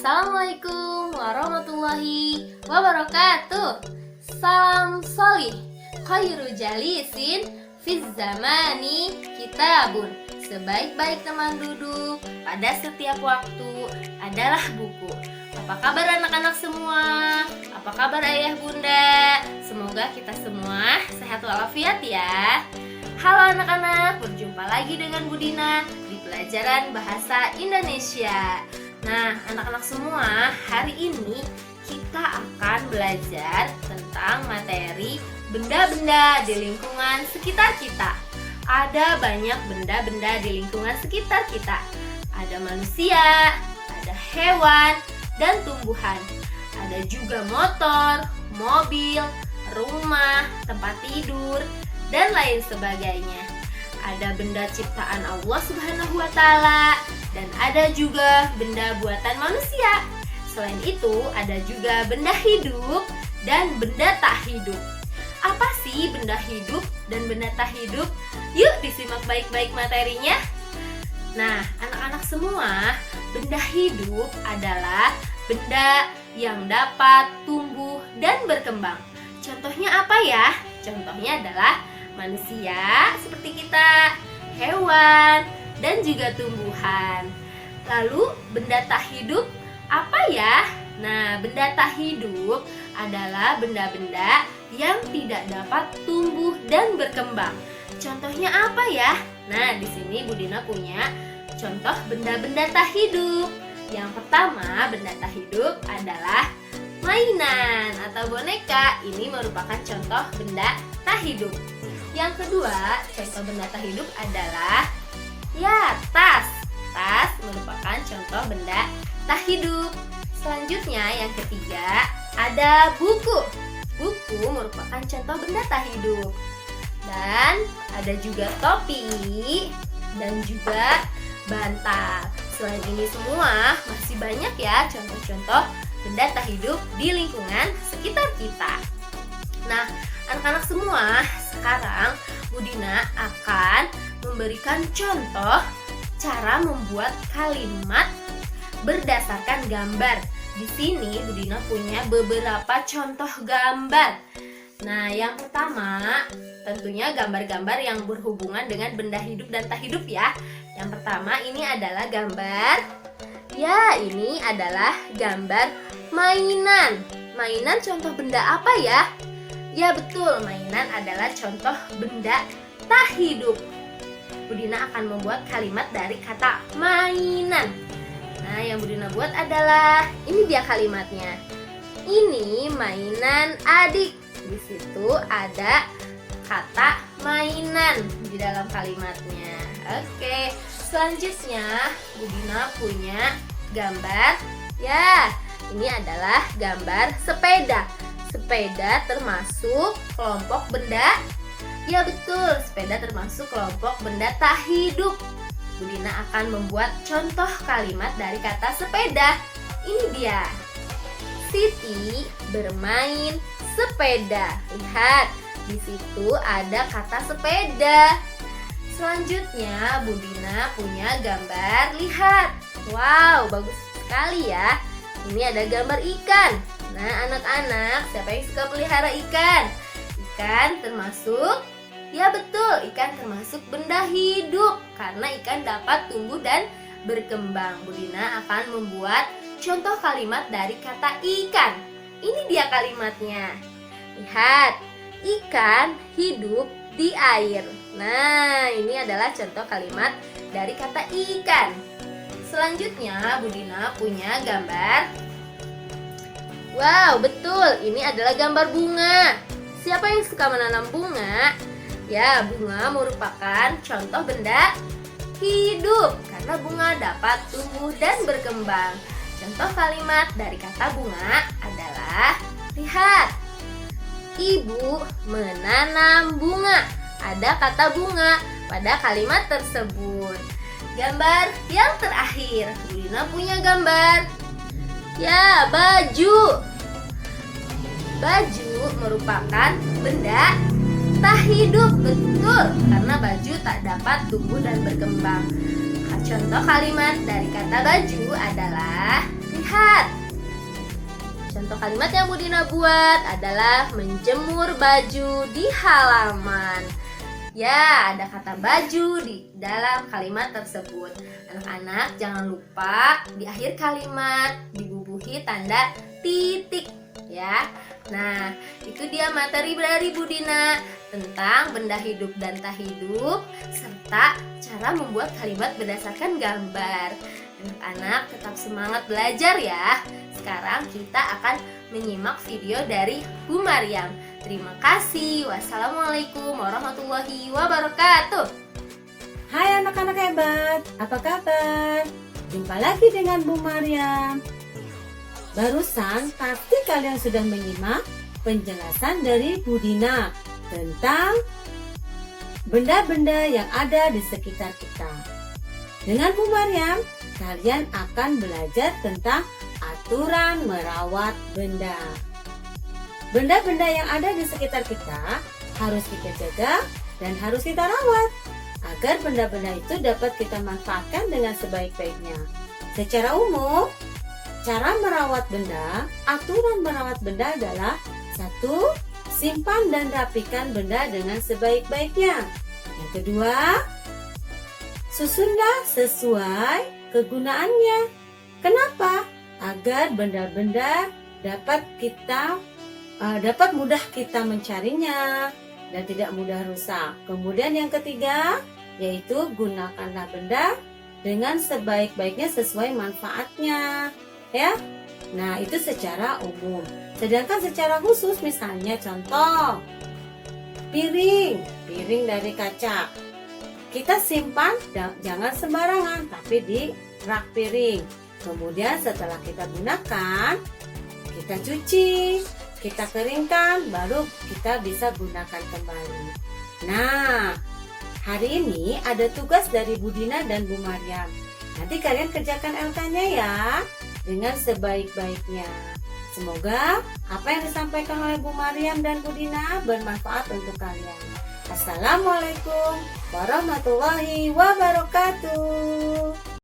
Assalamualaikum warahmatullahi wabarakatuh. Salam solih, khairu jalisin, fiz zamani kitabun. Sebaik-baik teman duduk pada setiap waktu adalah buku. Apa kabar anak-anak semua? Apa kabar ayah bunda? Semoga kita semua sehat walafiat ya. Halo anak-anak, berjumpa lagi dengan Bu Dina di pelajaran Bahasa Indonesia. Nah, anak-anak semua, hari ini kita akan belajar tentang materi benda-benda di lingkungan sekitar kita. Ada banyak benda-benda di lingkungan sekitar kita. Ada manusia, ada hewan, dan tumbuhan. Ada juga motor, mobil, rumah, tempat tidur, dan lain sebagainya. Ada benda ciptaan Allah Subhanahu wa Ta'ala, dan ada juga benda buatan manusia. Selain itu, ada juga benda hidup dan benda tak hidup. Apa sih benda hidup dan benda tak hidup? Yuk disimak baik-baik materinya. Nah, anak-anak semua, benda hidup adalah benda yang dapat tumbuh dan berkembang. Contohnya apa ya? Contohnya adalah manusia seperti kita, hewan, dan juga tumbuhan. Lalu benda tak hidup apa ya? Nah, benda tak hidup adalah benda-benda yang tidak dapat tumbuh dan berkembang. Contohnya apa ya? Nah, di sini Bu Dina punya contoh benda-benda tak hidup. Yang pertama, benda tak hidup adalah mainan atau boneka. Ini merupakan contoh benda tak hidup. Yang kedua, contoh benda tak hidup adalah tas. Tas merupakan contoh benda tak hidup. Selanjutnya, yang ketiga, ada buku. Buku merupakan contoh benda tak hidup. Dan ada juga topi dan juga bantal. Selain ini semua, masih banyak ya contoh-contoh benda tak hidup di lingkungan sekitar kita. Nah, anak-anak semua, sekarang Bu Dina akan memberikan contoh cara membuat kalimat berdasarkan gambar. Di sini Bu Dina punya beberapa contoh gambar. Nah, yang pertama tentunya gambar-gambar yang berhubungan dengan benda hidup dan tak hidup ya. Yang pertama ini adalah gambar. Ya, ini adalah gambar mainan. Mainan contoh benda apa ya? Ya betul, mainan adalah contoh benda tak hidup. Bu Dina akan membuat kalimat dari kata mainan. Nah, yang Bu Dina buat adalah, ini dia kalimatnya. Ini mainan adik. Di situ ada kata mainan di dalam kalimatnya. Oke, selanjutnya Bu Dina punya gambar. Ya, ini adalah gambar sepeda. Sepeda termasuk kelompok benda. Ya betul, sepeda termasuk kelompok benda tak hidup. Bu Dina akan membuat contoh kalimat dari kata sepeda. Ini dia. Siti bermain sepeda. Lihat, di situ ada kata sepeda. Selanjutnya, Bu Dina punya gambar. Lihat. Wow, bagus sekali ya. Ini ada gambar ikan. Nah, anak-anak, siapa yang suka pelihara ikan? Ikan termasuk, ya betul, ikan termasuk benda hidup karena ikan dapat tumbuh dan berkembang. Bu Dina akan membuat contoh kalimat dari kata ikan. Ini dia kalimatnya. Lihat, ikan hidup di air. Nah, ini adalah contoh kalimat dari kata ikan. Selanjutnya, Bu Dina punya gambar. Wow, betul, ini adalah gambar bunga. Siapa yang suka menanam bunga? Ya, bunga merupakan contoh benda hidup karena bunga dapat tumbuh dan berkembang. Contoh kalimat dari kata bunga adalah, lihat, ibu menanam bunga. Ada kata bunga pada kalimat tersebut. Gambar yang terakhir, Bu Dina punya gambar. Ya, baju. Baju merupakan benda tak hidup, betul, karena baju tak dapat tumbuh dan berkembang. Contoh kalimat dari kata baju adalah, lihat, Contoh kalimat yang Budina buat adalah menjemur baju di halaman. Ya, ada kata baju di dalam kalimat tersebut. Anak-anak jangan lupa di akhir kalimat dibubuhi tanda titik ya. Nah, itu dia materi dari Budina tentang benda hidup dan tak hidup serta cara membuat kalimat berdasarkan gambar. Anak-anak tetap semangat belajar ya. Sekarang kita akan menyimak video dari Bu Maryam. Terima kasih. Wassalamualaikum warahmatullahi wabarakatuh. Hai anak-anak hebat, apa kabar? Jumpa lagi dengan Bu Maryam. Barusan pasti kalian sudah menyimak penjelasan dari Budina tentang benda-benda yang ada di sekitar kita. Dengan Bu Maryam, kalian akan belajar tentang aturan merawat benda. Benda-benda yang ada di sekitar kita harus kita jaga dan harus kita rawat agar benda-benda itu dapat kita manfaatkan dengan sebaik-baiknya. Secara umum, cara merawat benda, aturan merawat benda adalah 1. Simpan dan rapikan benda dengan sebaik-baiknya. Yang kedua, susunlah sesuai kegunaannya. Kenapa? Agar benda-benda dapat mudah kita mencarinya dan tidak mudah rusak. Kemudian yang ketiga, yaitu gunakanlah benda dengan sebaik-baiknya sesuai manfaatnya, ya. Nah, itu secara umum. Sedangkan secara khusus, misalnya contoh piring dari kaca. Kita simpan jangan sembarangan, tapi di rak piring. Kemudian setelah kita gunakan, kita cuci, kita keringkan, baru kita bisa gunakan kembali. Nah, hari ini ada tugas dari Budina dan Bu Maryam. Nanti kalian kerjakan LK-nya ya, dengan sebaik-baiknya. Semoga apa yang disampaikan oleh Bu Maryam dan Budina bermanfaat untuk kalian. Assalamualaikum warahmatullahi wabarakatuh.